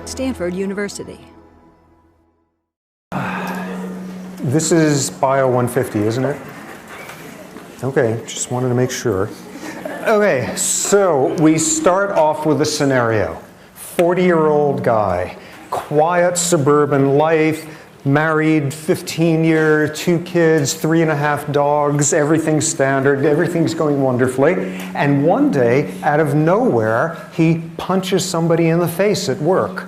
Stanford University. This is Bio 150, isn't it? Okay, just wanted to make sure. Okay, so we start off with a scenario. 40-year-old guy, quiet suburban life, married 15 years, 2 kids, 3.5 dogs, everything's standard, everything's going wonderfully. And one day, out of nowhere, he punches somebody in the face at work.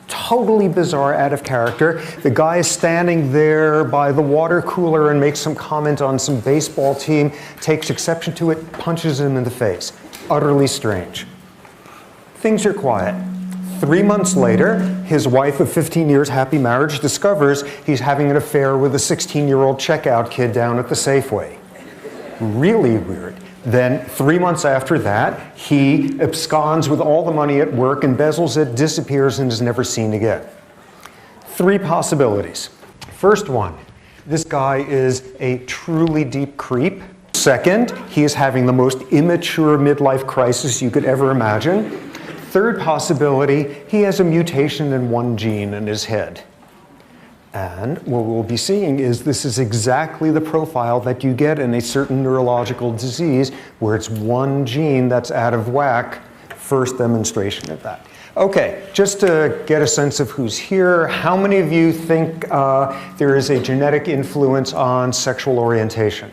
Totally bizarre, out of character. The guy is standing there by the water cooler and makes some comment on some baseball team, takes exception to it, punches him in the face. Utterly strange. Things are quiet. 3 months later, his wife of 15 years, happy marriage, discovers he's having an affair with a 16-year-old checkout kid down at the Safeway. Really weird. Then 3 months after that, he absconds with all the money at work, embezzles it, disappears, and is never seen again. 3 possibilities. First one, this guy is a truly deep creep. Second, he is having the most immature midlife crisis you could ever imagine. Third possibility, he has a mutation in one gene in his head. And what we'll be seeing is this is exactly the profile that you get in a certain neurological disease where it's one gene that's out of whack. First demonstration of that. Okay, just to get a sense of who's here, how many of you think there is a genetic influence on sexual orientation?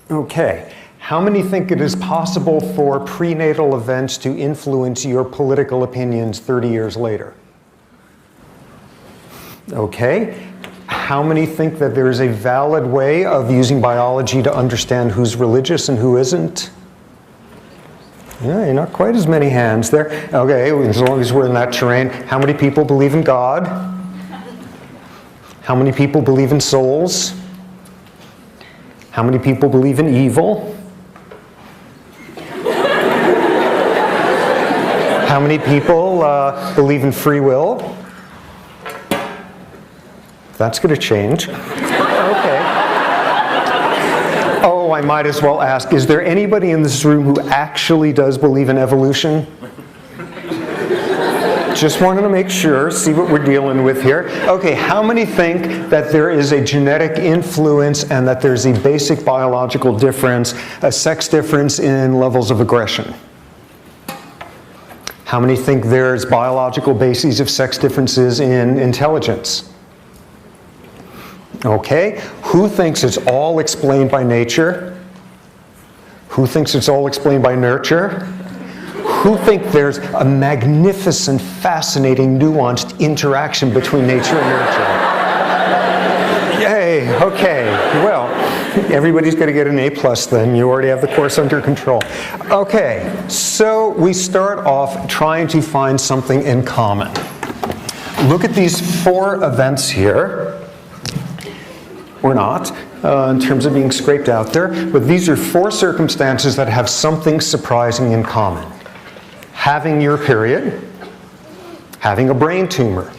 Okay, how many think it is possible for prenatal events to influence your political opinions 30 years later? Okay. How many think that there is a valid way of using biology to understand who's religious and who isn't? Yeah, not quite as many hands there. Okay, as long as we're in that terrain. How many people believe in God? How many people believe in souls? How many people believe in evil? How many people believe in free will? That's going to change. Okay. Oh, I might as well ask, is there anybody in this room who actually does believe in evolution? Just wanted to make sure, see what we're dealing with here. Okay, how many think that there is a genetic influence and that there's a basic biological difference, a sex difference in levels of aggression? How many think there's biological bases of sex differences in intelligence? Okay, who thinks it's all explained by nature? Who thinks it's all explained by nurture? Who think there's a magnificent, fascinating, nuanced interaction between nature and nurture? Yay, okay, well, everybody's going to get an A+ then. You already have the course under control. Okay, so we start off trying to find something in common. Look at these 4 events here. Or not, in terms of being scraped out there. But these are 4 circumstances that have something surprising in common. Having your period, having a brain tumor,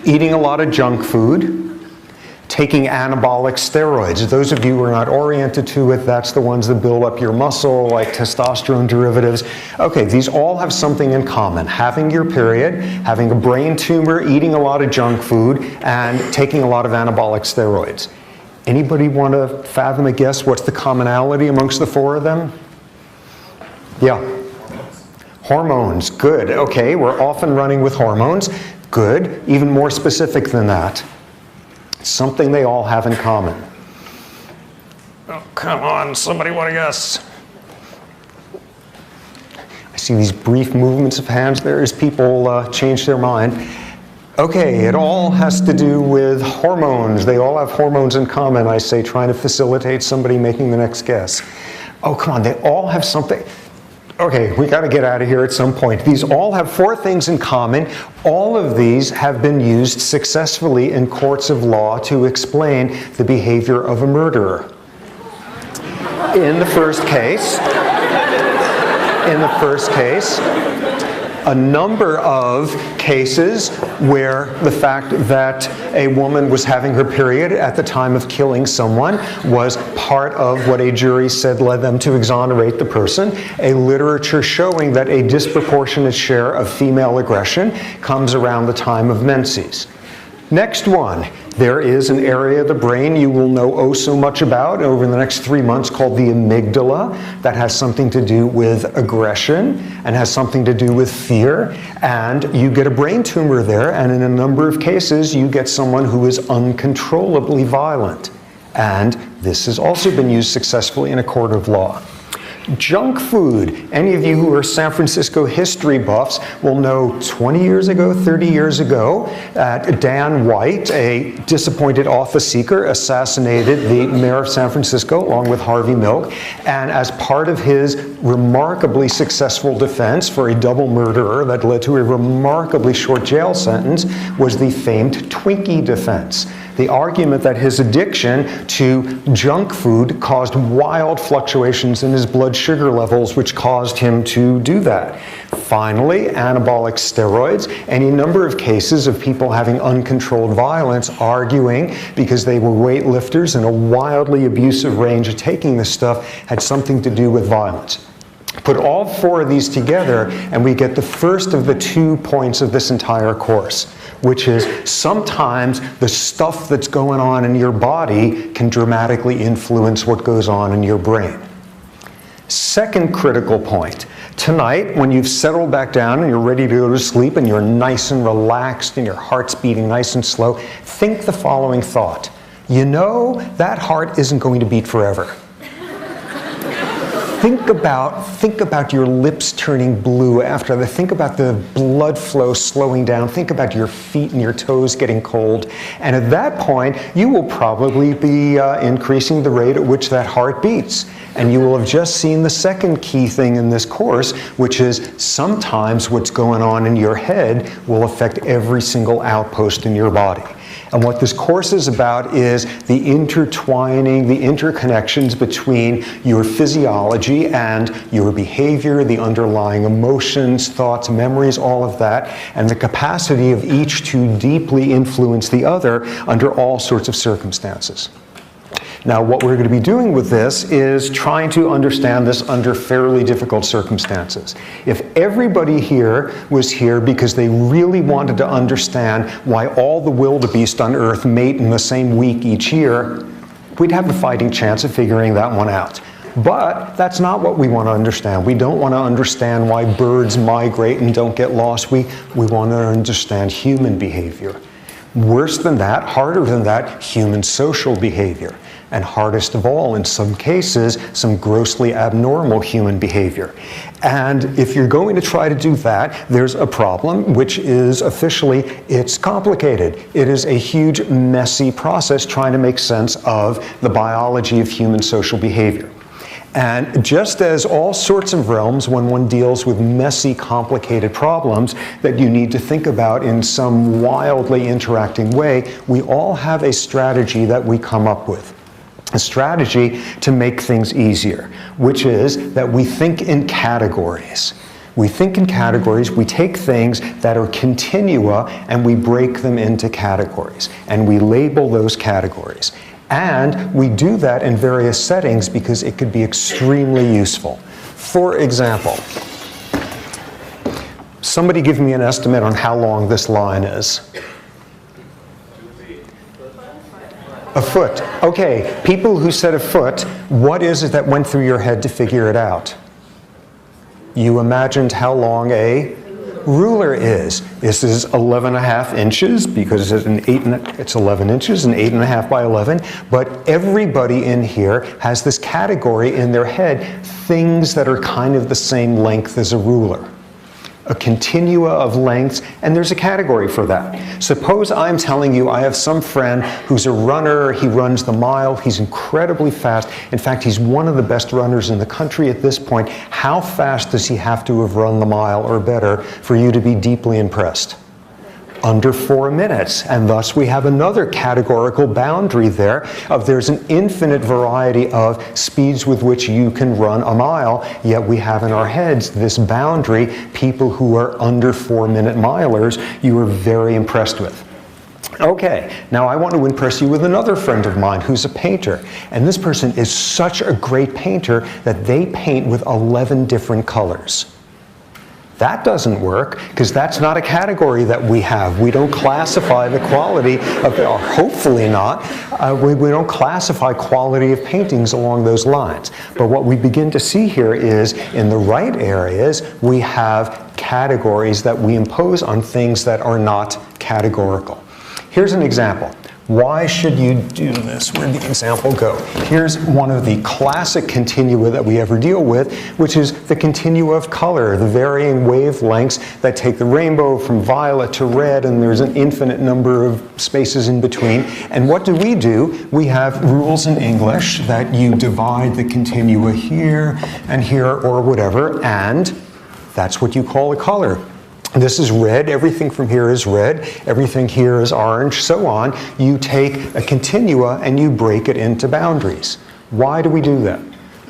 eating a lot of junk food, taking anabolic steroids. Those of you who are not oriented to it, that's the ones that build up your muscle, like testosterone derivatives. Okay, these all have something in common. Having your period, having a brain tumor, eating a lot of junk food, and taking a lot of anabolic steroids. Anybody want to fathom a guess what's the commonality amongst the 4 of them? Yeah. Hormones, good. Okay, we're often running with hormones. Good. Even more specific than that. Something they all have in common. Oh, come on, somebody want to guess? I see these brief movements of hands there as people change their mind. Okay, it all has to do with hormones. They all have hormones in common, I say, trying to facilitate somebody making the next guess. Oh, come on, they all have something. Okay, we got to get out of here at some point. These all have 4 things in common. All of these have been used successfully in courts of law to explain the behavior of a murderer. In the first case, a number of cases where the fact that a woman was having her period at the time of killing someone was part of what a jury said led them to exonerate the person, a literature showing that a disproportionate share of female aggression comes around the time of menses. Next one, there is an area of the brain you will know oh so much about over the next 3 months called the amygdala that has something to do with aggression and has something to do with fear. And you get a brain tumor there, and in a number of cases, you get someone who is uncontrollably violent. And this has also been used successfully in a court of law. Junk food. Any of you who are San Francisco history buffs will know 20 years ago, 30 years ago, Dan White, a disappointed office seeker, assassinated the mayor of San Francisco along with Harvey Milk. And as part of his remarkably successful defense for a double murderer that led to a remarkably short jail sentence was the famed Twinkie defense. The argument that his addiction to junk food caused wild fluctuations in his blood sugar levels, which caused him to do that. Finally, anabolic steroids, any number of cases of people having uncontrolled violence arguing because they were weightlifters in a wildly abusive range of taking this stuff had something to do with violence. Put all 4 of these together and we get the first of the 2 points of this entire course, which is sometimes the stuff that's going on in your body can dramatically influence what goes on in your brain. Second critical point. Tonight, when you've settled back down and you're ready to go to sleep and you're nice and relaxed and your heart's beating nice and slow, think the following thought. You know, that heart isn't going to beat forever. Think about your lips turning blue after that. Think about the blood flow slowing down. Think about your feet and your toes getting cold. And at that point, you will probably be increasing the rate at which that heart beats. And you will have just seen the second key thing in this course, which is sometimes what's going on in your head will affect every single outpost in your body. And what this course is about is the intertwining, the interconnections between your physiology and your behavior, the underlying emotions, thoughts, memories, all of that, and the capacity of each to deeply influence the other under all sorts of circumstances. Now, what we're going to be doing with this is trying to understand this under fairly difficult circumstances. If everybody here was here because they really wanted to understand why all the wildebeest on Earth mate in the same week each year, we'd have a fighting chance of figuring that one out. But that's not what we want to understand. We don't want to understand why birds migrate and don't get lost. We want to understand human behavior. Worse than that, harder than that, human social behavior. And hardest of all, in some cases, some grossly abnormal human behavior. And if you're going to try to do that, there's a problem, which is officially, it's complicated. It is a huge, messy process trying to make sense of the biology of human social behavior. And just as all sorts of realms, when one deals with messy, complicated problems that you need to think about in some wildly interacting way, we all have a strategy that we come up with. A strategy to make things easier, which is that we think in categories. We think in categories, we take things that are continua and we break them into categories, and we label those categories. And we do that in various settings because it could be extremely useful. For example, somebody give me an estimate on how long this line is. A foot. Okay, people who said a foot, what is it that went through your head to figure it out? You imagined how long a ruler is. This is 11.5 inches because it's 11 inches and 8.5 by 11. But everybody in here has this category in their head, things that are kind of the same length as a ruler. A continua of lengths, and there's a category for that. Suppose I'm telling you I have some friend who's a runner, he runs the mile, he's incredibly fast. In fact, he's one of the best runners in the country at this point. How fast does he have to have run the mile or better for you to be deeply impressed? Under 4 minutes, and thus we have another categorical boundary there of there's an infinite variety of speeds with which you can run a mile, yet we have in our heads this boundary, people who are under 4 minute milers, you are very impressed with. Okay, now I want to impress you with another friend of mine who's a painter. And this person is such a great painter that they paint with 11 different colors. That doesn't work, because that's not a category that we have. We don't classify the quality of, or hopefully not, we don't classify quality of paintings along those lines. But what we begin to see here is, in the right areas, we have categories that we impose on things that are not categorical. Here's an example. Why should you do this? Where'd the example go? Here's one of the classic continua that we ever deal with, which is the continua of color, the varying wavelengths that take the rainbow from violet to red, and there's an infinite number of spaces in between. And what do? We have rules in English that you divide the continua here and here or whatever, and that's what you call a color. This is red, everything from here is red, everything here is orange, so on. You take a continua and you break it into boundaries. Why do we do that?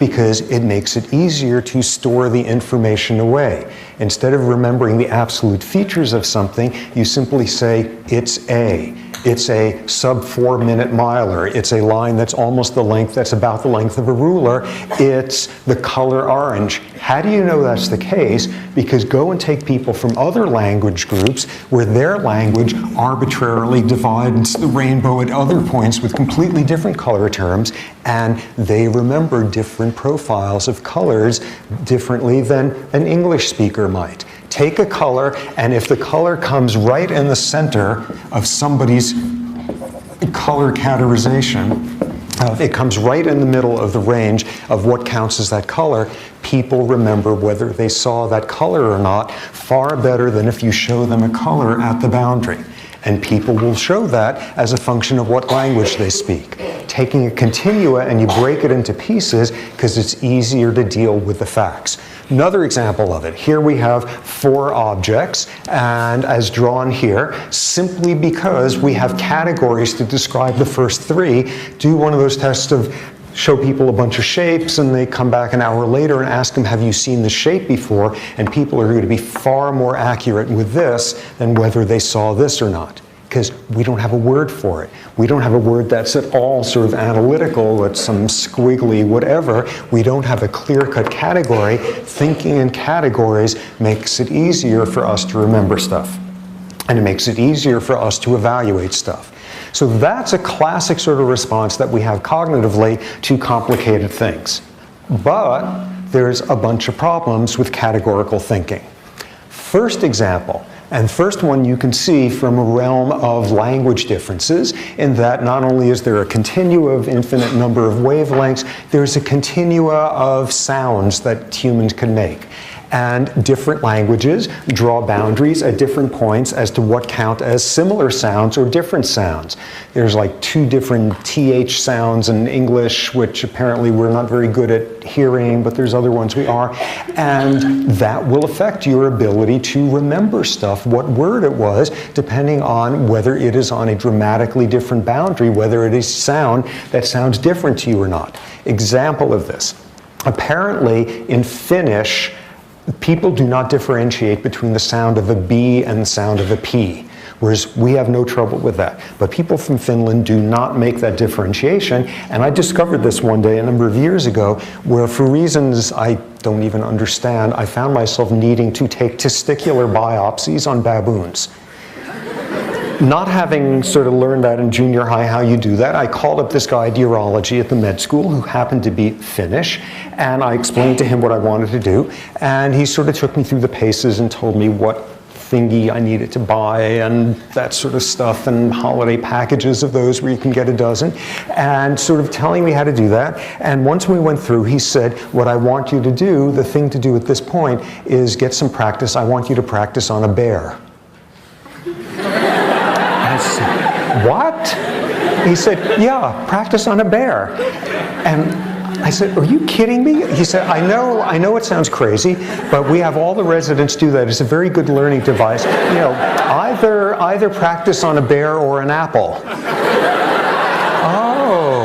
Because it makes it easier to store the information away. Instead of remembering the absolute features of something, you simply say, it's A. It's a sub 4-minute miler. It's a line that's almost the length, that's about the length of a ruler. It's the color orange. How do you know that's the case? Because go and take people from other language groups where their language arbitrarily divides the rainbow at other points with completely different color terms, and they remember different profiles of colors differently than an English speaker might. Take a color, and if the color comes right in the center of somebody's color categorization, it comes right in the middle of the range of what counts as that color, people remember whether they saw that color or not far better than if you show them a color at the boundary. And people will show that as a function of what language they speak. Taking a continua and you break it into pieces because it's easier to deal with the facts. Another example of it, here we have 4 objects, and as drawn here, simply because we have categories to describe the first 3, do one of those tests of show people a bunch of shapes and they come back an hour later and ask them, have you seen the shape before? And people are going to be far more accurate with this than whether they saw this or not, because we don't have a word for it. We don't have a word that's at all sort of analytical, it's some squiggly whatever. We don't have a clear-cut category. Thinking in categories makes it easier for us to remember stuff, and it makes it easier for us to evaluate stuff. So that's a classic sort of response that we have cognitively to complicated things. But there's a bunch of problems with categorical thinking. First example, and first one you can see from a realm of language differences, in that not only is there a continua of infinite number of wavelengths, there's a continua of sounds that humans can make. And different languages draw boundaries at different points as to what count as similar sounds or different sounds. There's like 2 different TH sounds in English, which apparently we're not very good at hearing, but there's other ones we are. And that will affect your ability to remember stuff, what word it was, depending on whether it is on a dramatically different boundary, whether it is sound that sounds different to you or not. Example of this. Apparently in Finnish, people do not differentiate between the sound of a B and the sound of a P, whereas we have no trouble with that. But people from Finland do not make that differentiation, and I discovered this one day a number of years ago, where for reasons I don't even understand, I found myself needing to take testicular biopsies on baboons. Not having sort of learned that in junior high how you do that, I called up this guy at urology at the med school who happened to be Finnish, and I explained to him what I wanted to do, and he sort of took me through the paces and told me what thingy I needed to buy and that sort of stuff, and holiday packages of those where you can get a dozen, and sort of telling me how to do that. And once we went through, he said, what I want you to do, the thing to do at this point is get some practice. I want you to practice on a bear. What? He said, yeah, practice on a bear. And I said, are you kidding me? He said, I know it sounds crazy, but we have all the residents do that. It's a very good learning device. You know, either practice on a bear or an apple. Oh.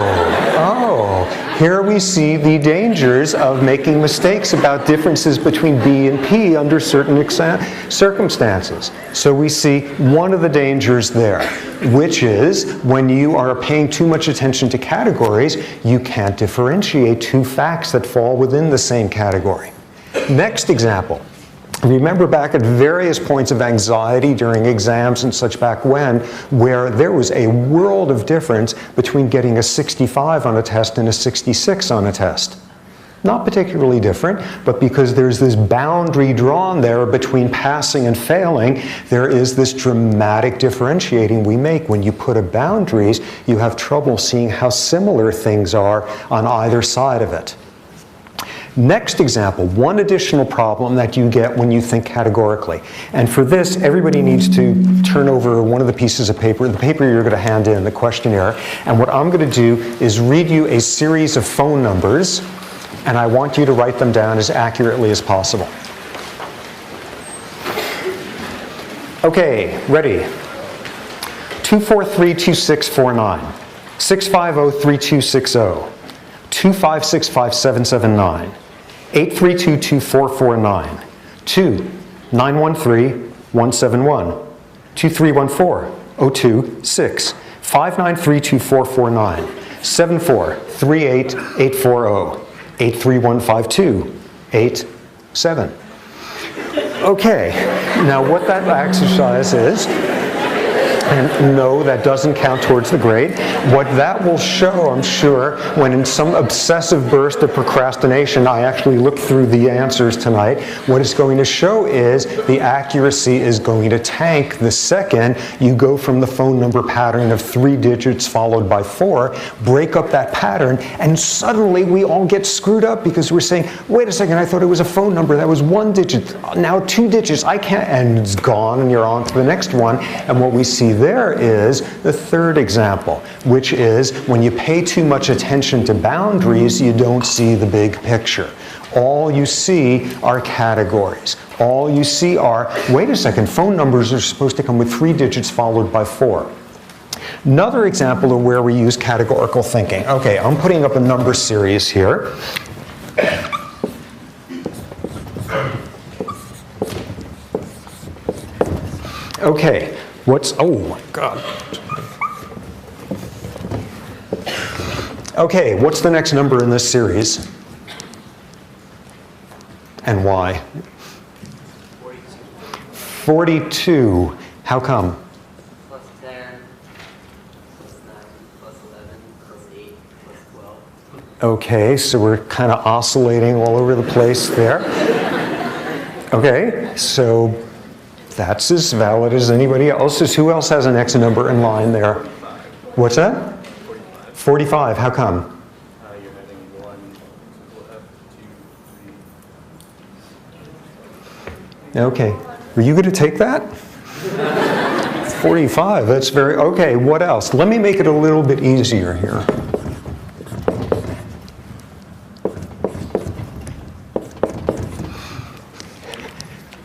Here we see the dangers of making mistakes about differences between B and P under certain circumstances. So we see one of the dangers there, which is when you are paying too much attention to categories, you can't differentiate two facts that fall within the same category. Next example. Remember back at various points of anxiety during exams and such back when, where there was a world of difference between getting a 65 on a test and a 66 on a test. Not particularly different, but because there's this boundary drawn there between passing and failing, there is this dramatic differentiating we make. When you put up boundaries, you have trouble seeing how similar things are on either side of it. Next example, one additional problem that you get when you think categorically. And for this, everybody needs to turn over one of the pieces of paper, the paper you're going to hand in, the questionnaire. And what I'm going to do is read you a series of phone numbers, and I want you to write them down as accurately as possible. Okay, ready? 243-2649, 650-3260, 2565779. 832-2449, 2-913-171, 2314-026, 593-2449, 74-38840, 83152-87. Okay, now what that exercise is, and no, that doesn't count towards the grade. What that will show, I'm sure, when in some obsessive burst of procrastination, I actually look through the answers tonight, what it's going to show is the accuracy is going to tank the second you go from the phone number pattern of 3 digits followed by 4, break up that pattern, and suddenly we all get screwed up because we're saying, wait a second, I thought it was a phone number, that was 1 digit, now 2 digits, I can't, and it's gone, and you're on to the next one. And what we see there is the third example, which is when you pay too much attention to boundaries, you don't see the big picture. All you see are categories. All you see are, wait a second, phone numbers are supposed to come with 3 digits followed by 4. Another example of where we use categorical thinking. Okay, I'm putting up a number series here. Okay. Oh my God. Okay, what's the next number in this series? And why? 42. How come? Plus 10, plus 9, plus 11, plus 8, plus 12. Okay, so we're kind of oscillating all over the place there. Okay, so that's as valid as anybody else's. Who else has an X number in line there? What's that? 45. How come? You're having 1, 2, 3. Okay. Were you going to take that? 45. That's very... Okay, what else? Let me make it a little bit easier here.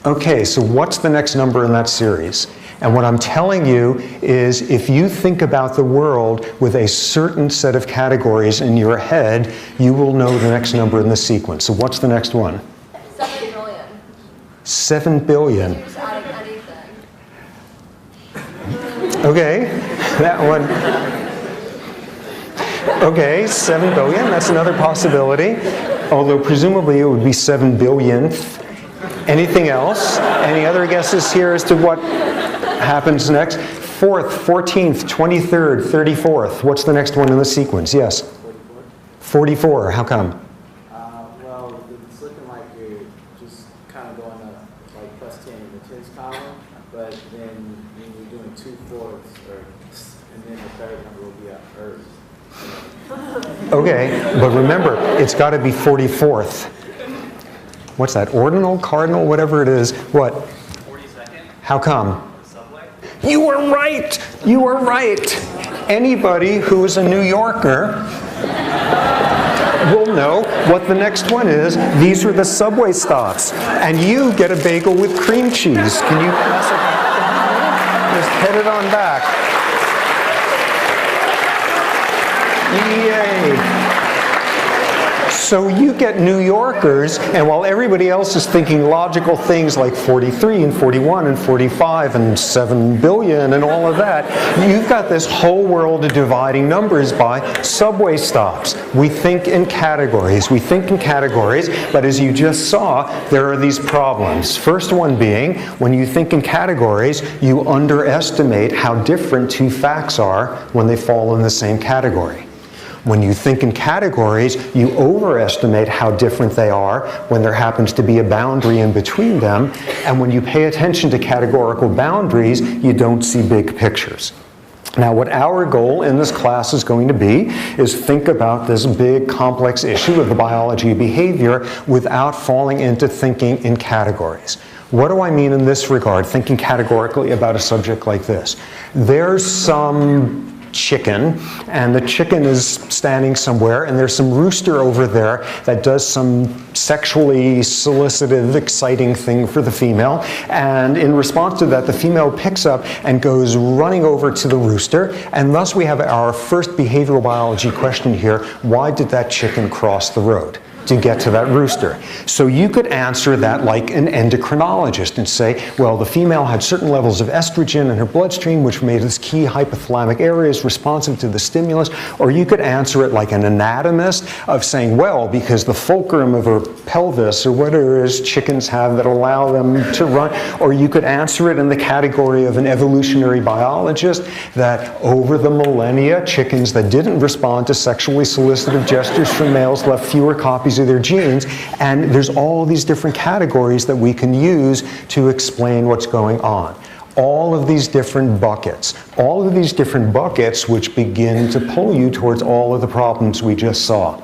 Okay, so what's the next number in that series? And what I'm telling you is if you think about the world with a certain set of categories in your head, you will know the next number in the sequence. So what's the next one? 7 billion. 7 billion. Just adding anything. Okay, that one. Okay, 7 billion, that's another possibility. Although presumably it would be 7 billionth. Anything else? Any other guesses here as to what happens next? 4th, 14th, 23rd, 34th. What's the next one in the sequence? Yes? 44. How come? Well, it's looking like you're just kind of going up like plus 10 in the tens column, but then when you're doing 2 fourths, and then the third number will be a first. Okay, but remember, it's got to be 44th. What's that? Ordinal, cardinal, whatever it is. What? 42nd. How come? The subway. You were right! You were right! Anybody who is a New Yorker will know what the next one is. These are the subway stops. And you get a bagel with cream cheese. Can you pass it back? Just head it on back. Yay! So you get New Yorkers, and while everybody else is thinking logical things like 43 and 41 and 45 and 7 billion and all of that, you've got this whole world of dividing numbers by subway stops. We think in categories. We think in categories, but as you just saw, there are these problems. First one being, when you think in categories, you underestimate how different two facts are when they fall in the same category. When you think in categories, you overestimate how different they are when there happens to be a boundary in between them. And when you pay attention to categorical boundaries, you don't see big pictures. Now, what our goal in this class is going to be is think about this big, complex issue of the biology of behavior without falling into thinking in categories. What do I mean in this regard, thinking categorically about a subject like this? There's some chicken, and the chicken is standing somewhere, and there's some rooster over there that does some sexually solicitive, exciting thing for the female, and in response to that, the female picks up and goes running over to the rooster, and thus we have our first behavioral biology question here: why did that chicken cross the road to get to that rooster? So you could answer that like an endocrinologist and say, well, the female had certain levels of estrogen in her bloodstream which made this key hypothalamic areas responsive to the stimulus. Or you could answer it like an anatomist of saying, well, because the fulcrum of her pelvis or whatever it is chickens have that allow them to run. Or you could answer it in the category of an evolutionary biologist that over the millennia, chickens that didn't respond to sexually solicitive gestures from males left fewer copies of their genes, and there's all these different categories that we can use to explain what's going on. All of these different buckets which begin to pull you towards all of the problems we just saw.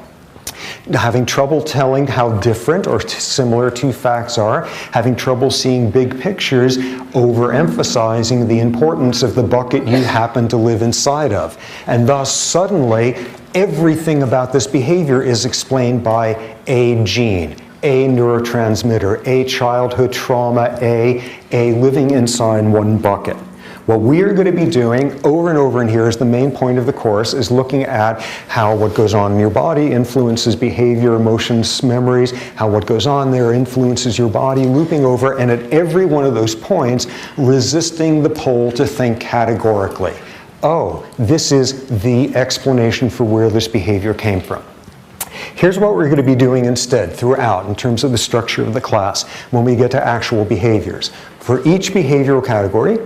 Having trouble telling how different or similar two facts are, having trouble seeing big pictures, overemphasizing the importance of the bucket you happen to live inside of. And thus, suddenly, everything about this behavior is explained by a gene, a neurotransmitter, a childhood trauma, a living inside one bucket. What we are going to be doing over and over, and here is the main point of the course, is looking at how what goes on in your body influences behavior, emotions, memories, how what goes on there influences your body, looping over, and at every one of those points, resisting the pull to think categorically. Oh, this is the explanation for where this behavior came from. Here's what we're going to be doing instead throughout in terms of the structure of the class when we get to actual behaviors. For each behavioral category,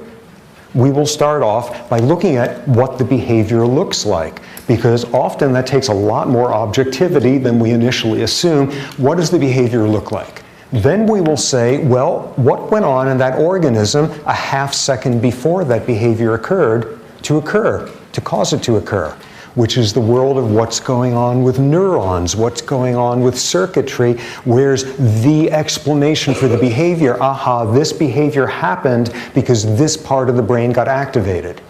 we will start off by looking at what the behavior looks like, because often that takes a lot more objectivity than we initially assume. What does the behavior look like? Then we will say, well, what went on in that organism a half second before that behavior occurred to cause it to occur, which is the world of what's going on with neurons, what's going on with circuitry, where's the explanation for the behavior. Aha, this behavior happened because this part of the brain got activated.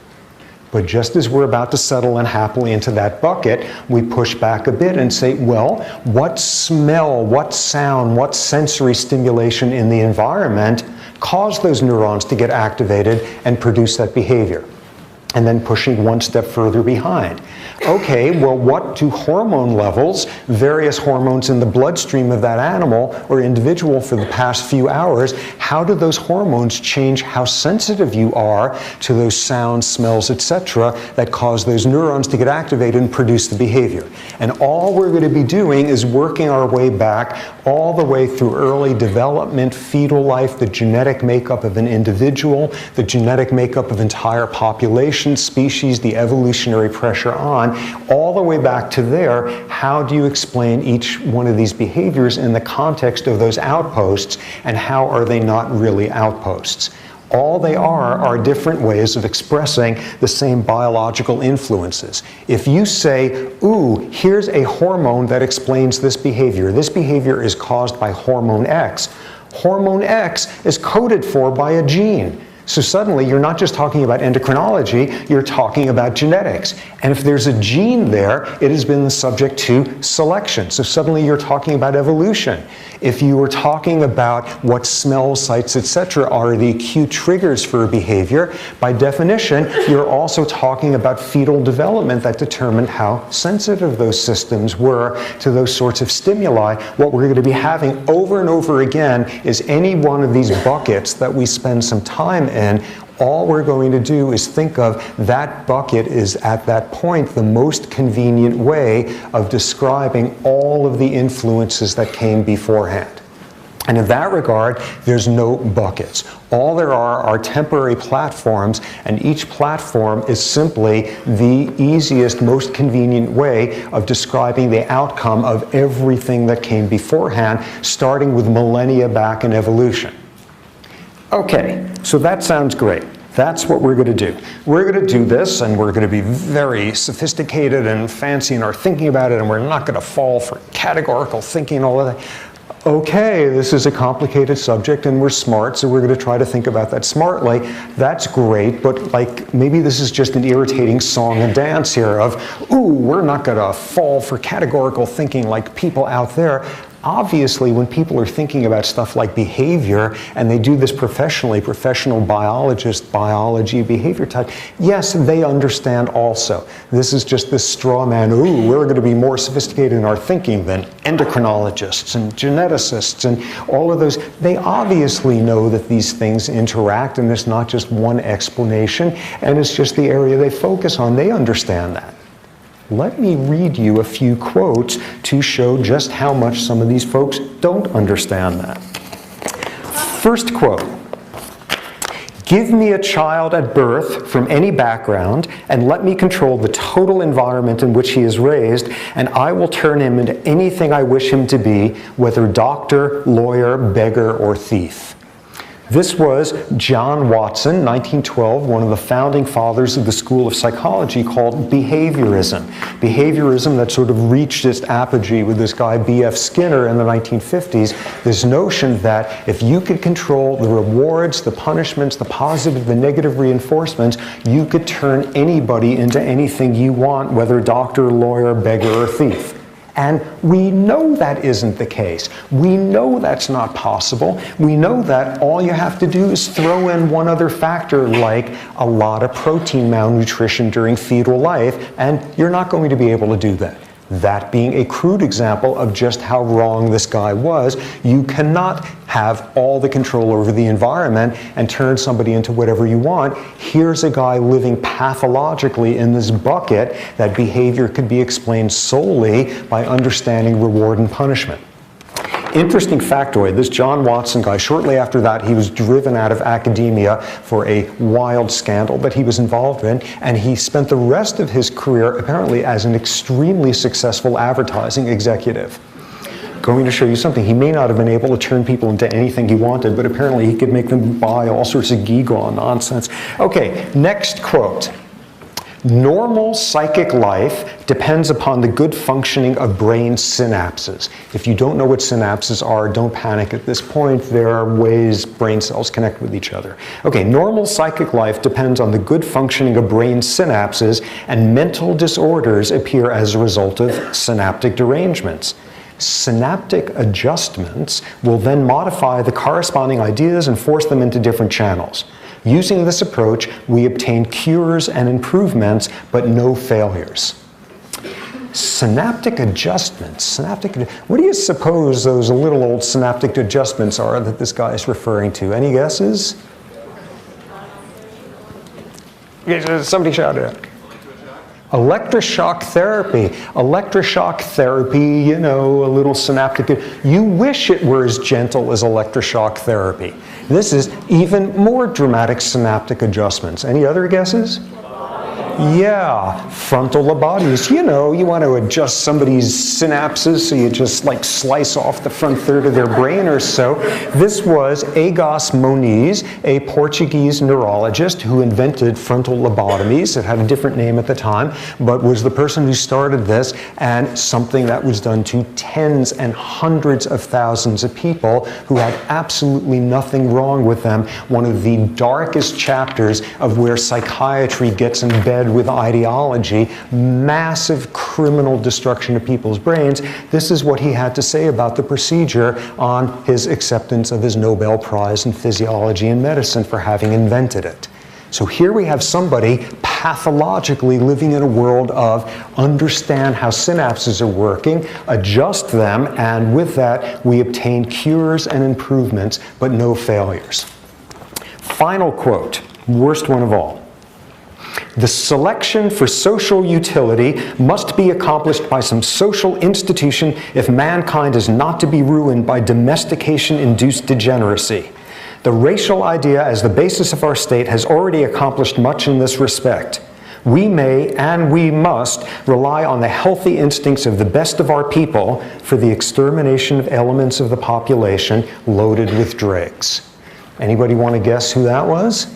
But just as we're about to settle in happily into that bucket, we push back a bit and say, well, what smell, what sound, what sensory stimulation in the environment caused those neurons to get activated and produce that behavior? And then pushing one step further behind. Okay, well, what do hormone levels, various hormones in the bloodstream of that animal or individual for the past few hours, how do those hormones change how sensitive you are to those sounds, smells, etc., that cause those neurons to get activated and produce the behavior? And all we're going to be doing is working our way back all the way through early development, fetal life, the genetic makeup of an individual, the genetic makeup of entire populations, species, the evolutionary pressure on, all the way back to there. How do you explain each one of these behaviors in the context of those outposts, and how are they not really outposts? All they are different ways of expressing the same biological influences. If you say, ooh, here's a hormone that explains this behavior is caused by hormone X. Hormone X is coded for by a gene. So suddenly you're not just talking about endocrinology, you're talking about genetics. And if there's a gene there, it has been subject to selection. So suddenly you're talking about evolution. If you were talking about what smell, sights, etc. are the acute triggers for a behavior, by definition, you're also talking about fetal development that determined how sensitive those systems were to those sorts of stimuli. What we're going to be having over and over again is any one of these buckets that we spend some time in. All we're going to do is think of that bucket is at that point the most convenient way of describing all of the influences that came beforehand. And in that regard, there's no buckets. All there are temporary platforms, and each platform is simply the easiest, most convenient way of describing the outcome of everything that came beforehand, starting with millennia back in evolution. Okay, so that sounds great. That's what we're going to do. We're going to do this, and we're going to be very sophisticated and fancy in our thinking about it, and we're not going to fall for categorical thinking and all of that. Okay, this is a complicated subject, and we're smart, so we're going to try to think about that smartly. That's great, but like maybe this is just an irritating song and dance here of, ooh, we're not going to fall for categorical thinking like people out there. Obviously, when people are thinking about stuff like behavior, and they do this professionally, professional biologists, biology, behavior type, yes, they understand also. This is just this straw man, ooh, we're going to be more sophisticated in our thinking than endocrinologists and geneticists and all of those. They obviously know that these things interact, and it's not just one explanation, and it's just the area they focus on. They understand that. Let me read you a few quotes to show just how much some of these folks don't understand that. First quote, "Give me a child at birth from any background and let me control the total environment in which he is raised, and I will turn him into anything I wish him to be, whether doctor, lawyer, beggar, or thief." This was John Watson, 1912, one of the founding fathers of the school of psychology called behaviorism. Behaviorism that sort of reached its apogee with this guy B.F. Skinner in the 1950s, this notion that if you could control the rewards, the punishments, the positive, the negative reinforcements, you could turn anybody into anything you want, whether doctor, lawyer, beggar, or thief. And we know that isn't the case. We know that's not possible. We know that all you have to do is throw in one other factor, like a lot of protein malnutrition during fetal life, and you're not going to be able to do that. That being a crude example of just how wrong this guy was. You cannot have all the control over the environment and turn somebody into whatever you want. Here's a guy living pathologically in this bucket that behavior could be explained solely by understanding reward and punishment. Interesting factoid, this John Watson guy, shortly after that, he was driven out of academia for a wild scandal that he was involved in, and he spent the rest of his career apparently as an extremely successful advertising executive. Going to show you something. He may not have been able to turn people into anything he wanted, but apparently he could make them buy all sorts of gewgaw nonsense. Okay, next quote. "Normal psychic life depends upon the good functioning of brain synapses." If you don't know what synapses are, don't panic at this point. There are ways brain cells connect with each other. Okay, normal psychic life depends on the good functioning of brain synapses, and mental disorders appear as a result of synaptic derangements. Synaptic adjustments will then modify the corresponding ideas and force them into different channels. Using this approach, we obtain cures and improvements, but no failures. Synaptic adjustments. What do you suppose those little old synaptic adjustments are that this guy is referring to? Any guesses? Somebody shout it out. Electroshock therapy. Electroshock therapy, you know, a little synaptic. You wish it were as gentle as electroshock therapy. This is even more dramatic synaptic adjustments. Any other guesses? Yeah, frontal lobotomies. You know, you want to adjust somebody's synapses, so you just like slice off the front third of their brain or so. This was Egas Moniz, a Portuguese neurologist who invented frontal lobotomies. It had a different name at the time, but was the person who started this, and something that was done to tens and hundreds of thousands of people who had absolutely nothing wrong with them. One of the darkest chapters of where psychiatry gets in bed with ideology, massive criminal destruction of people's brains. This is what he had to say about the procedure on his acceptance of his Nobel Prize in Physiology and Medicine for having invented it. So here we have somebody pathologically living in a world of understand how synapses are working, adjust them, and with that we obtain cures and improvements, but no failures. Final quote, worst one of all. The selection for social utility must be accomplished by some social institution if mankind is not to be ruined by domestication-induced degeneracy. The racial idea as the basis of our state has already accomplished much in this respect. We may and we must rely on the healthy instincts of the best of our people for the extermination of elements of the population loaded with dregs. Anybody want to guess who that was?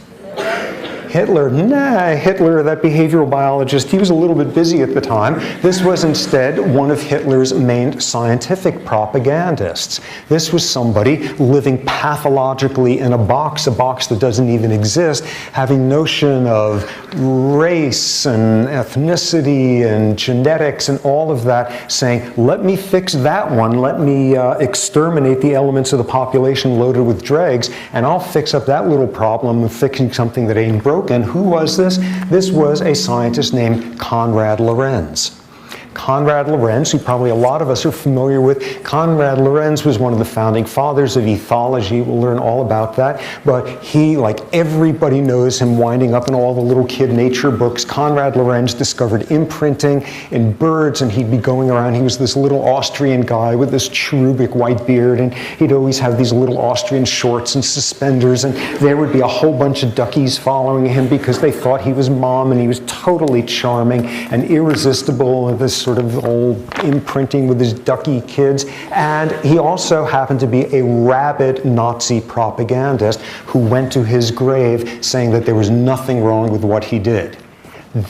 Hitler. Nah, Hitler, that behavioral biologist, he was a little bit busy at the time. This was instead one of Hitler's main scientific propagandists. This was somebody living pathologically in a box that doesn't even exist, having notion of race and ethnicity and genetics and all of that, saying, let me fix that one, let me exterminate the elements of the population loaded with dregs, and I'll fix up that little problem of fixing something that ain't broken. And who was this? This was a scientist named Konrad Lorenz. Konrad Lorenz, who probably a lot of us are familiar with. Konrad Lorenz was one of the founding fathers of ethology. We'll learn all about that. But he, like everybody knows him, winding up in all the little kid nature books. Konrad Lorenz discovered imprinting in birds, and he'd be going around. He was this little Austrian guy with this cherubic white beard, and he'd always have these little Austrian shorts and suspenders, and there would be a whole bunch of duckies following him because they thought he was mom, and he was totally charming and irresistible, and this sort of old imprinting with his ducky kids. And he also happened to be a rabid Nazi propagandist who went to his grave saying that there was nothing wrong with what he did.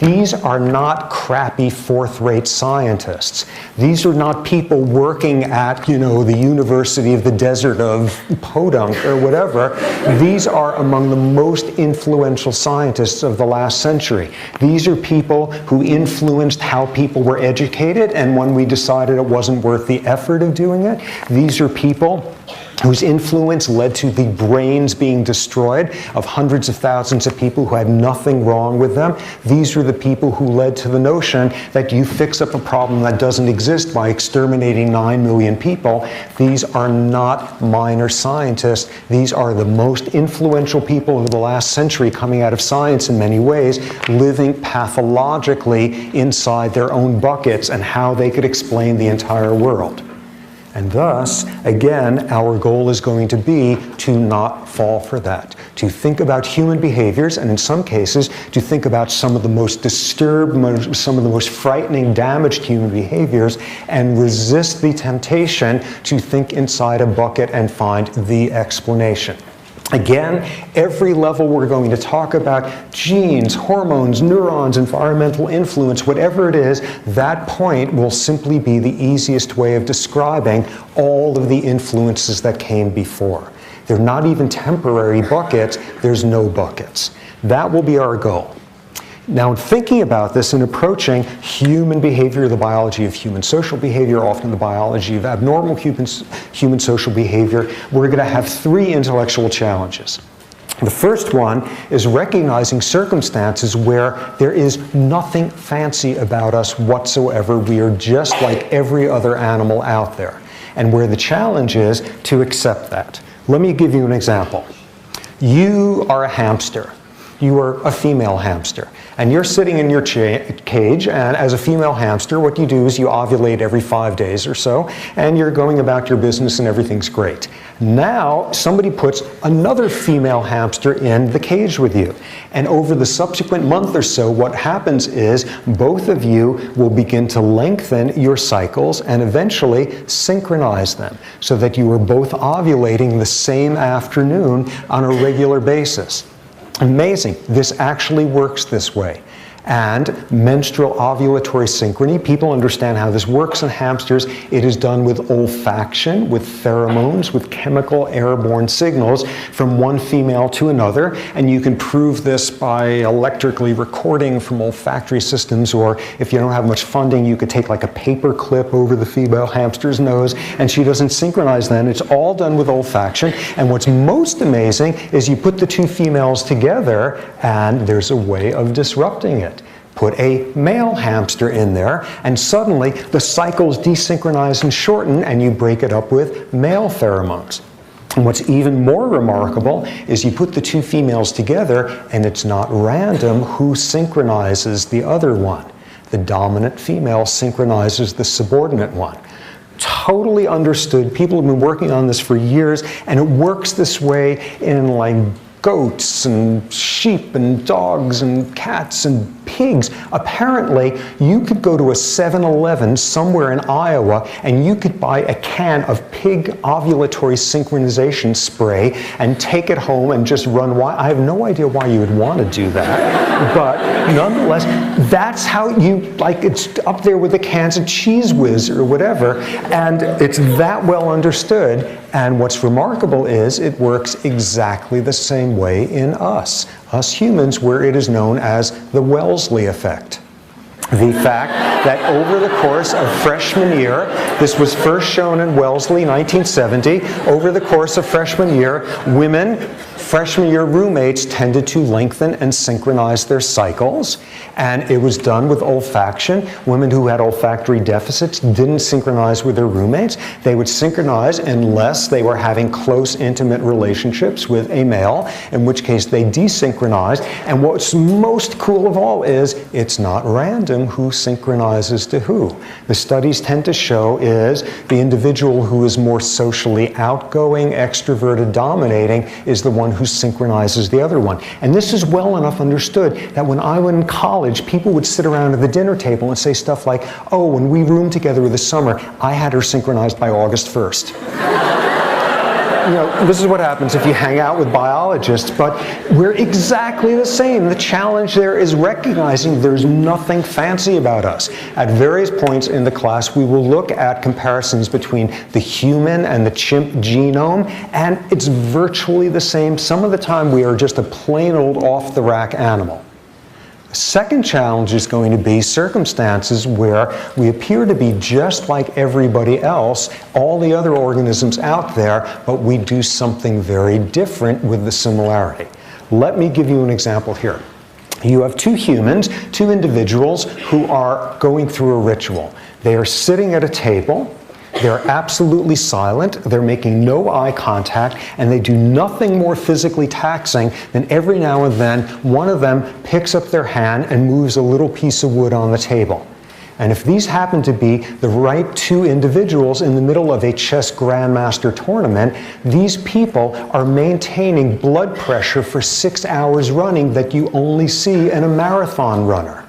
These are not crappy fourth-rate scientists. These are not people working at, you know, the University of the Desert of Podunk or whatever. These are among the most influential scientists of the last century. These are people who influenced how people were educated, and when we decided it wasn't worth the effort of doing it, these are people whose influence led to the brains being destroyed of hundreds of thousands of people who had nothing wrong with them. These are the people who led to the notion that you fix up a problem that doesn't exist by exterminating 9 million people. These are not minor scientists. These are the most influential people of the last century coming out of science in many ways, living pathologically inside their own buckets and how they could explain the entire world. And thus, again, our goal is going to be to not fall for that, to think about human behaviors, and in some cases, to think about some of the most disturbed, some of the most frightening, damaged human behaviors, and resist the temptation to think inside a bucket and find the explanation. Again, every level we're going to talk about genes, hormones, neurons, environmental influence, whatever it is, that point will simply be the easiest way of describing all of the influences that came before. They're not even temporary buckets, there's no buckets. That will be our goal. Now, in thinking about this and approaching human behavior, the biology of human social behavior, often the biology of abnormal human social behavior, we're going to have 3 intellectual challenges. The first one is recognizing circumstances where there is nothing fancy about us whatsoever. We are just like every other animal out there. And where the challenge is to accept that. Let me give you an example. You are a hamster. You are a female hamster. And you're sitting in your cage, and as a female hamster, what you do is you ovulate every 5 days or so, and you're going about your business and everything's great. Now, somebody puts another female hamster in the cage with you. And over the subsequent month or so, what happens is both of you will begin to lengthen your cycles and eventually synchronize them so that you are both ovulating the same afternoon on a regular basis. Amazing. This actually works this way. And menstrual ovulatory synchrony, people understand how this works in hamsters. It is done with olfaction, with pheromones, with chemical airborne signals from one female to another. And you can prove this by electrically recording from olfactory systems, or if you don't have much funding, you could take like a paper clip over the female hamster's nose, and she doesn't synchronize then. It's all done with olfaction. And what's most amazing is you put the two females together, and there's a way of disrupting it. Put a male hamster in there, and suddenly the cycles desynchronize and shorten, and you break it up with male pheromones. And what's even more remarkable is you put the two females together, and it's not random who synchronizes the other one. The dominant female synchronizes the subordinate one. Totally understood. People have been working on this for years, and it works this way in like goats and sheep and dogs and cats and pigs. Apparently, you could go to a 7-Eleven somewhere in Iowa and you could buy a can of pig ovulatory synchronization spray and take it home and just run wild. I have no idea why you would want to do that, but nonetheless, that's how you, like, it's up there with the cans of Cheese Whiz or whatever, and it's that well understood. And what's remarkable is it works exactly the same way in us humans, where it is known as the Wellesley effect. The fact that over the course of freshman year, this was first shown in Wellesley, 1970, over the course of freshman year, women, freshman year roommates tended to lengthen and synchronize their cycles, and it was done with olfaction. Women who had olfactory deficits didn't synchronize with their roommates. They would synchronize unless they were having close, intimate relationships with a male, in which case they desynchronized. And what's most cool of all is it's not random who synchronizes to who. The studies tend to show is the individual who is more socially outgoing, extroverted, dominating is the one who synchronizes the other one. And this is well enough understood that when I was in college, people would sit around at the dinner table and say stuff like, oh, when we roomed together this summer, I had her synchronized by August 1st. You know, this is what happens if you hang out with biologists, but we're exactly the same. The challenge there is recognizing there's nothing fancy about us. At various points in the class, we will look at comparisons between the human and the chimp genome, and it's virtually the same. Some of the time, we are just a plain old off-the-rack animal. Second challenge is going to be circumstances where we appear to be just like everybody else, all the other organisms out there, but we do something very different with the similarity. Let me give you an example here. You have two humans, two individuals who are going through a ritual. They are sitting at a table. They're absolutely silent, they're making no eye contact, and they do nothing more physically taxing than every now and then one of them picks up their hand and moves a little piece of wood on the table. And if these happen to be the right two individuals in the middle of a chess grandmaster tournament, these people are maintaining blood pressure for 6 hours running that you only see in a marathon runner.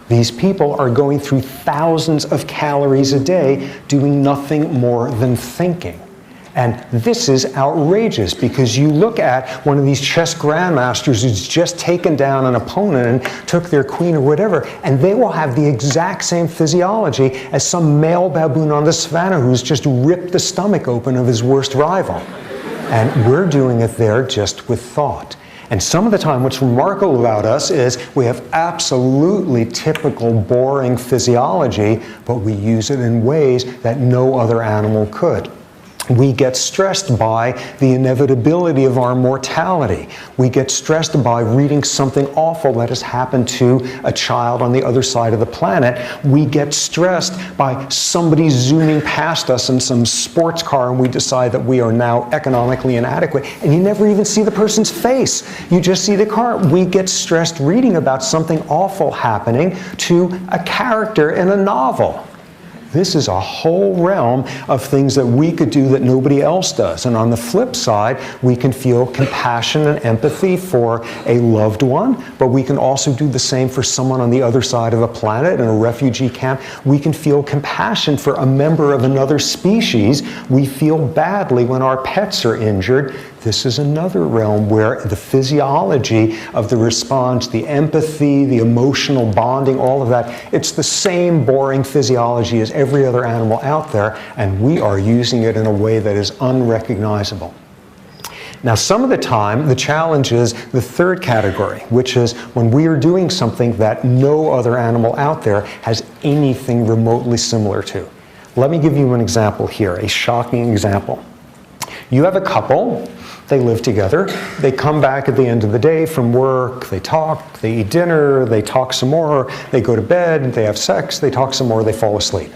These people are going through thousands of calories a day doing nothing more than thinking. And this is outrageous because you look at one of these chess grandmasters who's just taken down an opponent and took their queen or whatever, and they will have the exact same physiology as some male baboon on the savannah who's just ripped the stomach open of his worst rival. And we're doing it there just with thought. And some of the time, what's remarkable about us is we have absolutely typical, boring physiology, but we use it in ways that no other animal could. We get stressed by the inevitability of our mortality. We get stressed by reading something awful that has happened to a child on the other side of the planet. We get stressed by somebody zooming past us in some sports car and we decide that we are now economically inadequate. And you never even see the person's face. You just see the car. We get stressed reading about something awful happening to a character in a novel. This is a whole realm of things that we could do that nobody else does. And on the flip side, we can feel compassion and empathy for a loved one, but we can also do the same for someone on the other side of the planet in a refugee camp. We can feel compassion for a member of another species. We feel badly when our pets are injured. This is another realm where the physiology of the response, the empathy, the emotional bonding, all of that, it's the same boring physiology as every other animal out there, and we are using it in a way that is unrecognizable. Now, some of the time, the challenge is the third category, which is when we are doing something that no other animal out there has anything remotely similar to. Let me give you an example here, a shocking example. You have a couple. They live together. They come back at the end of the day from work. They talk, they eat dinner, they talk some more, they go to bed, they have sex, they talk some more, they fall asleep.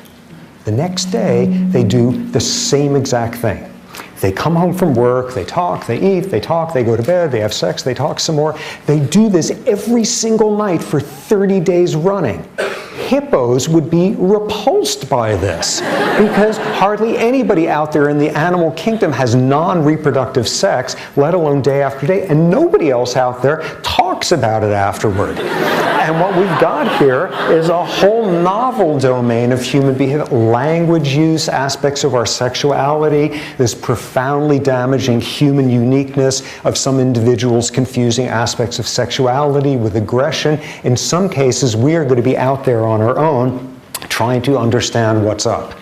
The next day, they do the same exact thing. They come home from work, they talk, they eat, they talk, they go to bed, they have sex, they talk some more. They do this every single night for 30 days running. Hippos would be repulsed by this because hardly anybody out there in the animal kingdom has non-reproductive sex, let alone day after day, and nobody else out there talks about it afterward. And what we've got here is a whole novel domain of human behavior, language use, aspects of our sexuality, this profoundly damaging human uniqueness of some individuals confusing aspects of sexuality with aggression. In some cases, we are going to be out there on our own trying to understand what's up.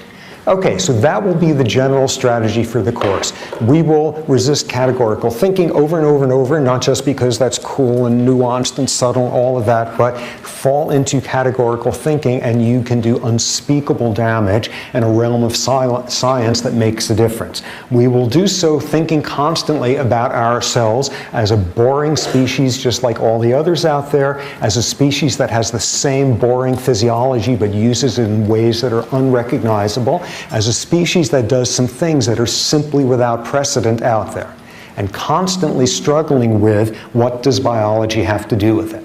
Okay, so that will be the general strategy for the course. We will resist categorical thinking over and over and over, not just because that's cool and nuanced and subtle, all of that, but fall into categorical thinking and you can do unspeakable damage in a realm of science that makes a difference. We will do so thinking constantly about ourselves as a boring species just like all the others out there, as a species that has the same boring physiology but uses it in ways that are unrecognizable, as a species that does some things that are simply without precedent out there, and constantly struggling with what does biology have to do with it.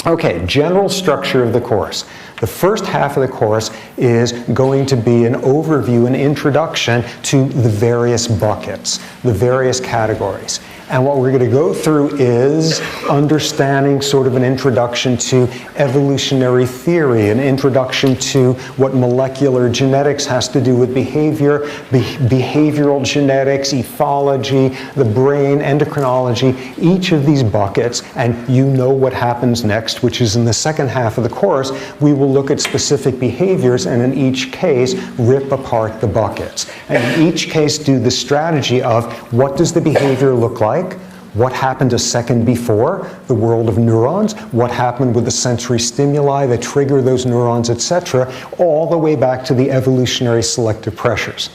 Okay, general structure of the course. The first half of the course is going to be an overview, an introduction to the various buckets, the various categories. And what we're going to go through is understanding sort of an introduction to evolutionary theory, an introduction to what molecular genetics has to do with behavior, behavioral genetics, ethology, the brain, endocrinology, each of these buckets, and you know what happens next, which is in the second half of the course, we will look at specific behaviors and in each case rip apart the buckets. And in each case do the strategy of what does the behavior look like? What happened a second before, the world of neurons, what happened with the sensory stimuli that trigger those neurons, etc., all the way back to the evolutionary selective pressures.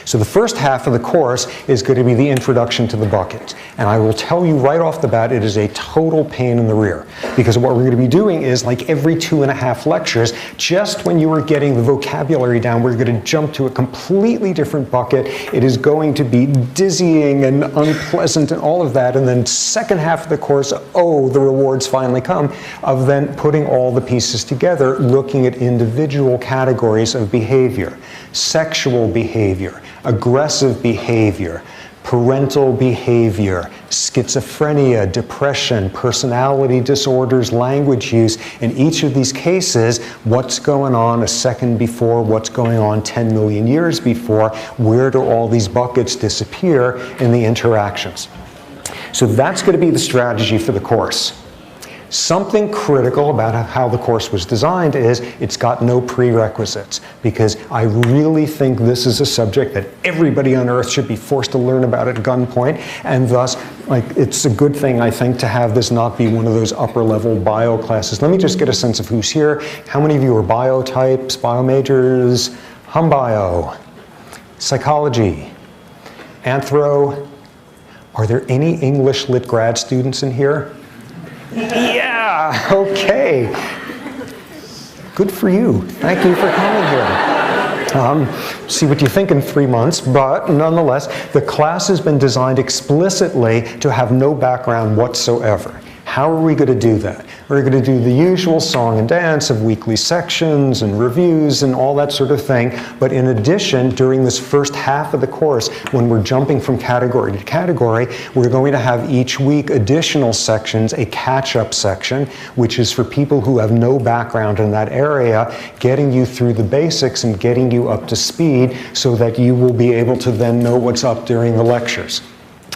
So the first half of the course is going to be the introduction to the bucket. And I will tell you right off the bat, it is a total pain in the rear. Because what we're going to be doing is, like every 2.5 lectures, just when you are getting the vocabulary down, we're going to jump to a completely different bucket. It is going to be dizzying and unpleasant and all of that. And then second half of the course, oh, the rewards finally come, of then putting all the pieces together, looking at individual categories of behavior. Sexual behavior, aggressive behavior, parental behavior, schizophrenia, depression, personality disorders, language use. In each of these cases, what's going on a second before, what's going on 10 million years before, where do all these buckets disappear in the interactions? So that's going to be the strategy for the course. Something critical about how the course was designed is it's got no prerequisites, because I really think this is a subject that everybody on earth should be forced to learn about at gunpoint, and thus it's a good thing, I think, to have this not be one of those upper level bio classes. Let me just get a sense of who's here. How many of you are bio types, bio majors? Hum bio, psychology, anthro. Are there any English lit grad students in here? Yeah, okay. Good for you. Thank you for coming here. See what you think in 3 months, but nonetheless, the class has been designed explicitly to have no background whatsoever. how are we going to do that? We're going to do the usual song and dance of weekly sections and reviews and all that sort of thing. But in addition, during this first half of the course, when we're jumping from category to category, we're going to have each week additional sections, a catch-up section, which is for people who have no background in that area, getting you through the basics and getting you up to speed so that you will be able to then know what's up during the lectures.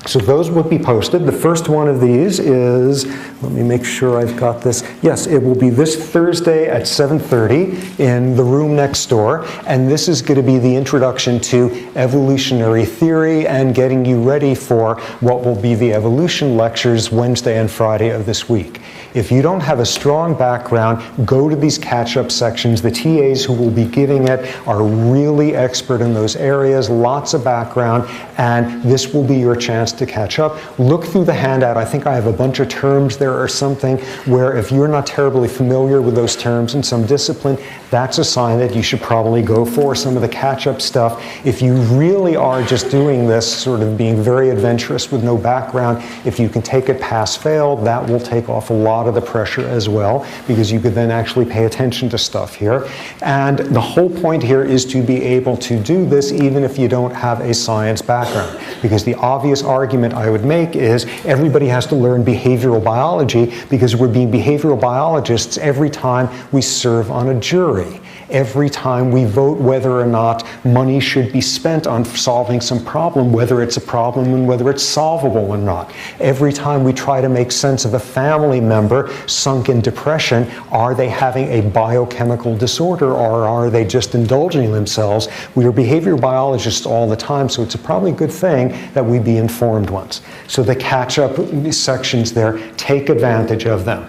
So those will be posted. The first one of these is, let me make sure I've got this. Yes, it will be this Thursday at 7:30 in the room next door. And this is going to be the introduction to evolutionary theory and getting you ready for what will be the evolution lectures Wednesday and Friday of this week. If you don't have a strong background, go to these catch-up sections. The TAs who will be giving it are really expert in those areas, lots of background, and this will be your chance to catch up. Look through the handout. I think I have a bunch of terms there or something where if you're not terribly familiar with those terms in some discipline, that's a sign that you should probably go for some of the catch-up stuff. If you really are just doing this, sort of being very adventurous with no background, if you can take it pass-fail, that will take off a lot of the pressure as well, because you could then actually pay attention to stuff here. And the whole point here is to be able to do this even if you don't have a science background, because the obvious argument I would make is everybody has to learn behavioral biology because we're being behavioral biologists every time we serve on a jury. Every time we vote whether or not money should be spent on solving some problem, whether it's a problem and whether it's solvable or not. Every time we try to make sense of a family member sunk in depression, are they having a biochemical disorder or are they just indulging themselves? We are behavioral biologists all the time, so it's probably a good thing that we be informed ones. So the catch-up sections there, take advantage of them.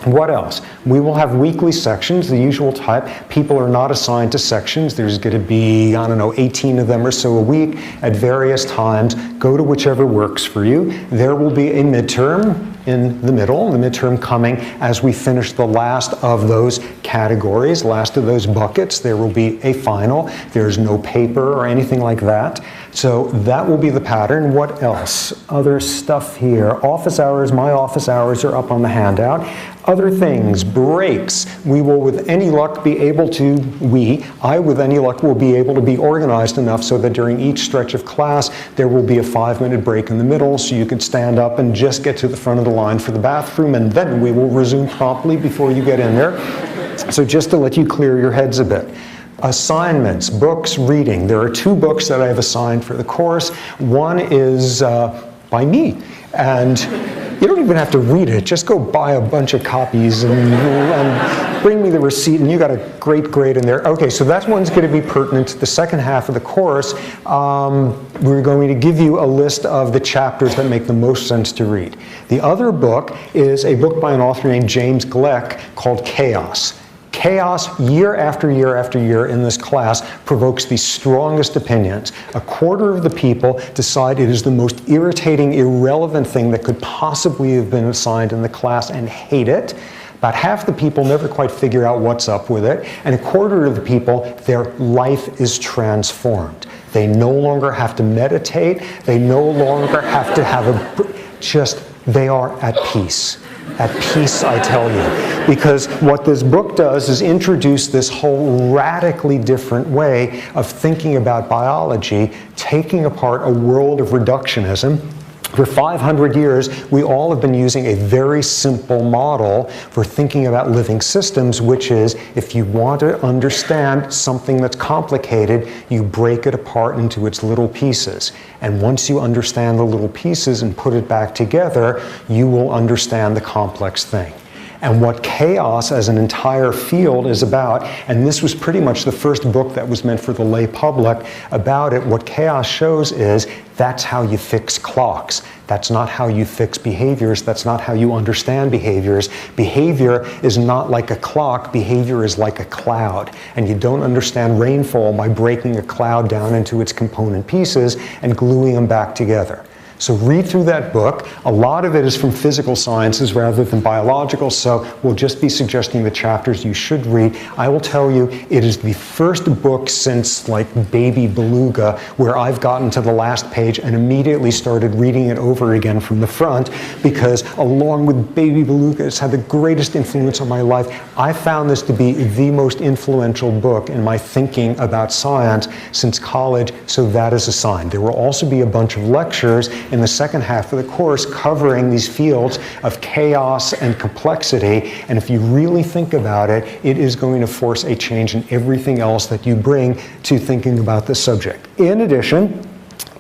What else? We will have weekly sections, the usual type. People are not assigned to sections. There's going to be, I don't know, 18 of them or so a week at various times. Go to whichever works for you. There will be a midterm in the middle, the midterm coming as we finish the last of those categories, last of those buckets. There will be a final. There's no paper or anything like that. So that will be the pattern. What else? Other stuff here. Office hours, my office hours are up on the handout. Other things, breaks. We will, with any luck, be able to, I with any luck will be able to be organized enough so that during each stretch of class, there will be a 5-minute break in the middle so you could stand up and just get to the front of the line for the bathroom, and then we will resume promptly before you get in there. So just to let you clear your heads a bit. Assignments, books, reading. There are 2 books that I have assigned for the course. One is by me, and you don't even have to read it. Just go buy a bunch of copies and bring me the receipt, and you got a great grade in there. Okay, so that one's going to be pertinent to the second half of the course. We're going to give you a list of the chapters that make the most sense to read. The other book is a book by an author named James Gleick called Chaos. Chaos, year after year after year in this class, provokes the strongest opinions. 1/4 of the people decide it is the most irritating, irrelevant thing that could possibly have been assigned in the class and hate it. About half the people never quite figure out what's up with it. And 1/4 of the people, their life is transformed. They no longer have to meditate. They no longer have to have they are at peace. At peace, I tell you. Because what this book does is introduce this whole radically different way of thinking about biology, taking apart a world of reductionism. For 500 years, we all have been using a very simple model for thinking about living systems, which is if you want to understand something that's complicated, you break it apart into its little pieces. And once you understand the little pieces and put it back together, you will understand the complex thing. And what Chaos as an entire field is about, and this was pretty much the first book that was meant for the lay public about it, what Chaos shows is that's how you fix clocks. That's not how you fix behaviors. That's not how you understand behaviors. Behavior is not like a clock. Behavior is like a cloud. And you don't understand rainfall by breaking a cloud down into its component pieces and gluing them back together. So read through that book. A lot of it is from physical sciences rather than biological, so we'll just be suggesting the chapters you should read. I will tell you, it is the first book since like Baby Beluga where I've gotten to the last page and immediately started reading it over again from the front, because along with Baby Beluga, it's had the greatest influence on my life. I found this to be the most influential book in my thinking about science since college, so that is a sign. There will also be a bunch of lectures in the second half of the course covering these fields of chaos and complexity, and if you really think about it, it is going to force a change in everything else that you bring to thinking about this subject. In addition,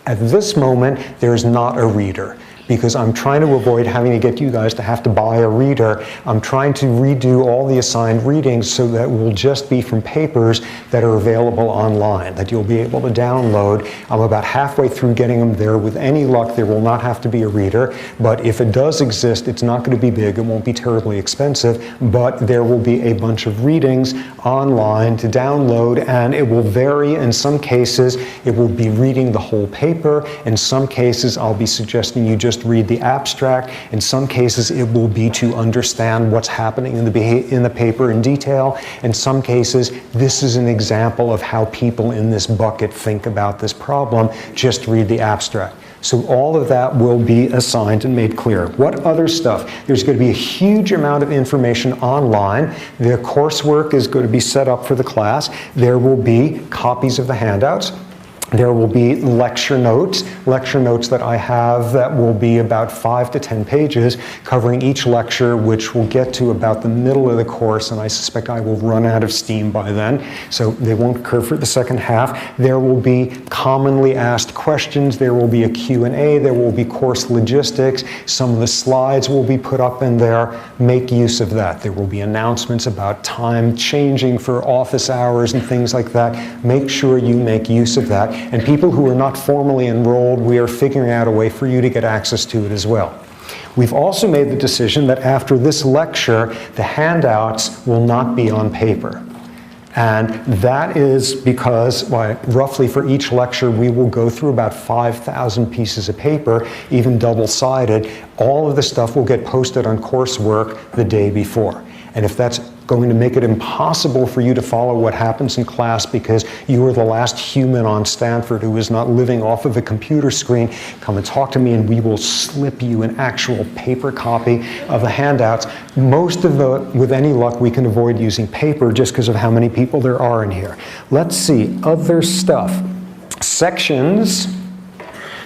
at this moment, there is not a reader, because I'm trying to avoid having to get you guys to have to buy a reader. I'm trying to redo all the assigned readings so that it will just be from papers that are available online, that you'll be able to download. I'm about halfway through getting them there. With any luck, there will not have to be a reader, but if it does exist, it's not going to be big. It won't be terribly expensive, but there will be a bunch of readings online to download, and it will vary. In some cases, it will be reading the whole paper. In some cases, I'll be suggesting you just read the abstract. In some cases, it will be to understand what's happening in the paper in detail. In some cases, this is an example of how people in this bucket think about this problem. Just read the abstract. So all of that will be assigned and made clear. What other stuff? There's going to be a huge amount of information online. The coursework is going to be set up for the class. There will be copies of the handouts. There will be lecture notes that I have that will be about 5 to 10 pages covering each lecture, which will get to about the middle of the course, and I suspect I will run out of steam by then, so they won't occur for the second half. There will be commonly asked questions. There will be a Q&A. There will be course logistics. Some of the slides will be put up in there. Make use of that. There will be announcements about time changing for office hours and things like that. Make sure you make use of that. And people who are not formally enrolled, we are figuring out a way for you to get access to it as well. We've also made the decision that after this lecture, the handouts will not be on paper. And that is because, roughly for each lecture, we will go through about 5,000 pieces of paper, even double-sided. All of the stuff will get posted on coursework the day before. And if that's going to make it impossible for you to follow what happens in class because you are the last human on Stanford who is not living off of a computer screen, come and talk to me and we will slip you an actual paper copy of the handouts. With any luck, we can avoid using paper just because of how many people there are in here. Let's see, other stuff.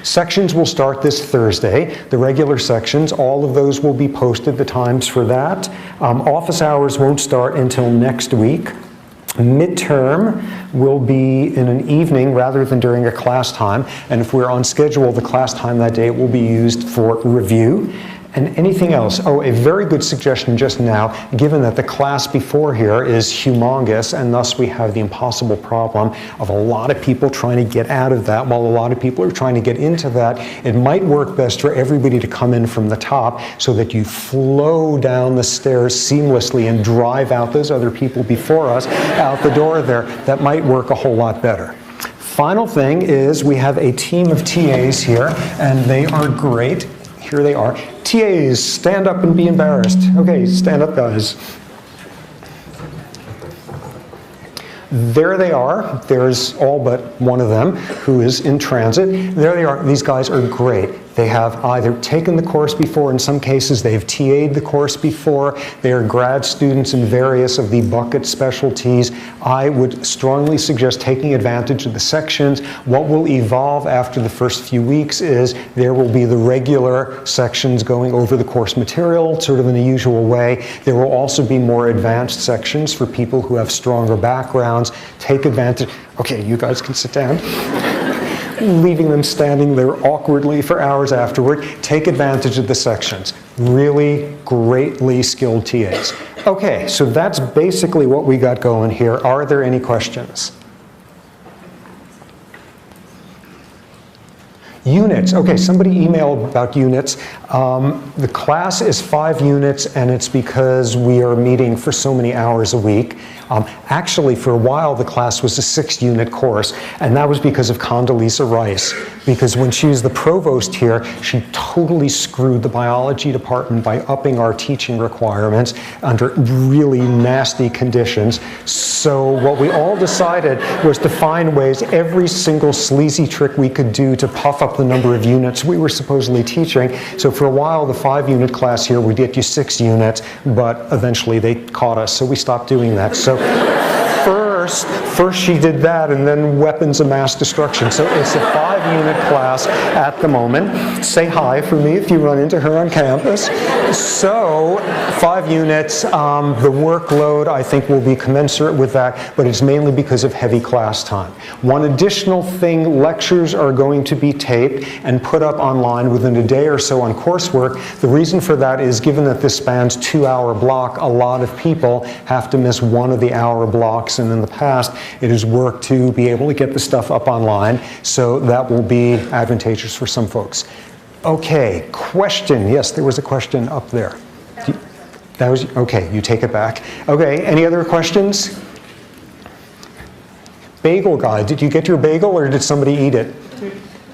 Sections will start this Thursday, the regular sections. All of those will be posted, the times for that. Office hours won't start until next week. Midterm will be in an evening rather than during a class time. And if we're on schedule, the class time that day will be used for review. And anything else? Oh, a very good suggestion just now, given that the class before here is humongous, and thus we have the impossible problem of a lot of people trying to get out of that while a lot of people are trying to get into that. It might work best for everybody to come in from the top so that you flow down the stairs seamlessly and drive out those other people before us out the door there. That might work a whole lot better. Final thing is we have a team of TAs here, and they are great. Here they are. TAs, stand up and be embarrassed. Okay, stand up, guys. There they are. There's all but one of them who is in transit. There they are. These guys are great. They have either taken the course before, in some cases they've TA'd the course before, they are grad students in various of the bucket specialties. I would strongly suggest taking advantage of the sections. What will evolve after the first few weeks is there will be the regular sections going over the course material, sort of in the usual way. There will also be more advanced sections for people who have stronger backgrounds. Take advantage. Okay, you guys can sit down. Leaving them standing there awkwardly for hours afterward. Take advantage of the sections. Really greatly skilled TAs. Okay, so that's basically what we got going here. Are there any questions? Units. Okay, somebody emailed about units. The class is 5 units, and it's because we are meeting for so many hours a week. Actually, for a while, the class was a 6-unit course, and that was because of Condoleezza Rice. Because when she was the provost here, she totally screwed the biology department by upping our teaching requirements under really nasty conditions. So what we all decided was to find ways, every single sleazy trick we could do to puff up the number of units we were supposedly teaching. So for a while, the 5-unit class here would get you 6 units, but eventually they caught us, so we stopped doing that. So first she did that, and then weapons of mass destruction. So it's a 5-unit class at the moment. Say hi for me if you run into her on campus. So 5 units, the workload I think will be commensurate with that, but it's mainly because of heavy class time. One additional thing, lectures are going to be taped and put up online within a day or so on coursework. The reason for that is, given that this spans 2-hour block, a lot of people have to miss one of the hour blocks, and in the past it has worked to be able to get the stuff up online, so that will be advantageous for some folks. Okay, question. Yes, there was a question up there. That was, okay, you take it back. Okay, any other questions? Bagel guy, did you get your bagel or did somebody eat it?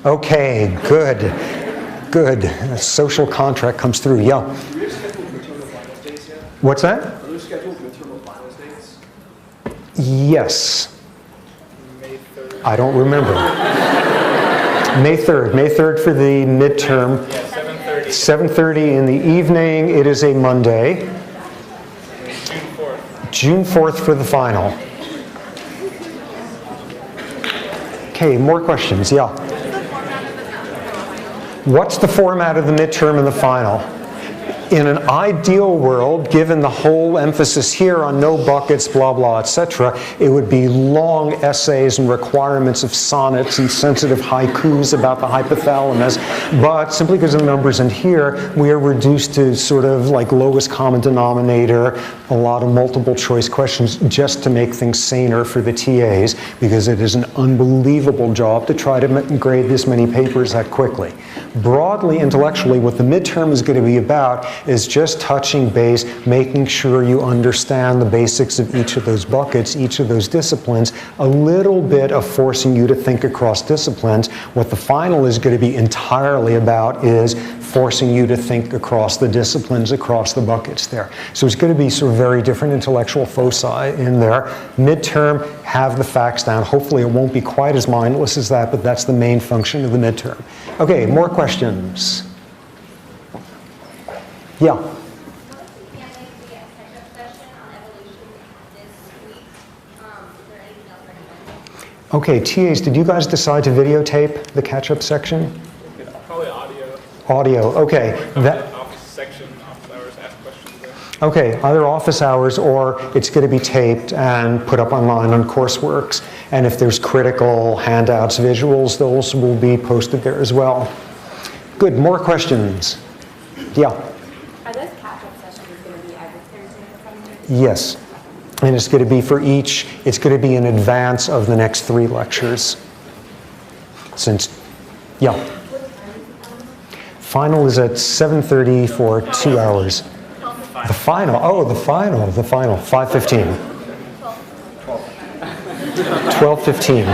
Okay, good, good. A social contract comes through, yeah. Do we have scheduled midterm and finals dates yet? What's that? Are there scheduled midterm and finals dates? Yes. May 3rd. I don't remember. May 3rd for the midterm. Yeah, 7:30. 7:30 in the evening. It is a Monday. June 4th. June 4th for the final. Okay, more questions? Yeah. What's the format of the midterm and the final? In an ideal world, given the whole emphasis here on no buckets, blah, blah, etc., it would be long essays and requirements of sonnets and sensitive haikus about the hypothalamus. But simply because of the numbers in here, we are reduced to sort of like lowest common denominator, a lot of multiple choice questions, just to make things saner for the TAs, because it is an unbelievable job to try to grade this many papers that quickly. Broadly, intellectually, what the midterm is going to be about is just touching base, making sure you understand the basics of each of those buckets, each of those disciplines, a little bit of forcing you to think across disciplines. What the final is going to be entirely about is forcing you to think across the disciplines, across the buckets there. So it's going to be sort of very different intellectual foci in there. Midterm, have the facts down. Hopefully it won't be quite as mindless as that, but that's the main function of the midterm. Okay, more questions? Yeah. Okay, TAs, did you guys decide to videotape the catch-up section? Probably audio. Audio, okay. That office section, office hours, ask questions there. Okay, either office hours or it's going to be taped and put up online on Courseworks. And if there's critical handouts, visuals, those will be posted there as well. Good, more questions? Yeah. Are those catch-up sessions going to be every Thursday or Friday? Yes. And it's going to be for each, it's going to be in advance of the next 3 lectures. Since, yeah. Final is at 7:30 for 2 hours. The final, oh, the final, 5:15. 12:15.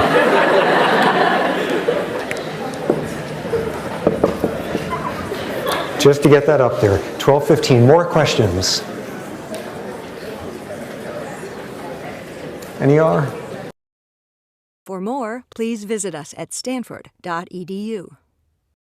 Just to get that up there, 12:15. More questions? Any are? For more, please visit us at stanford.edu.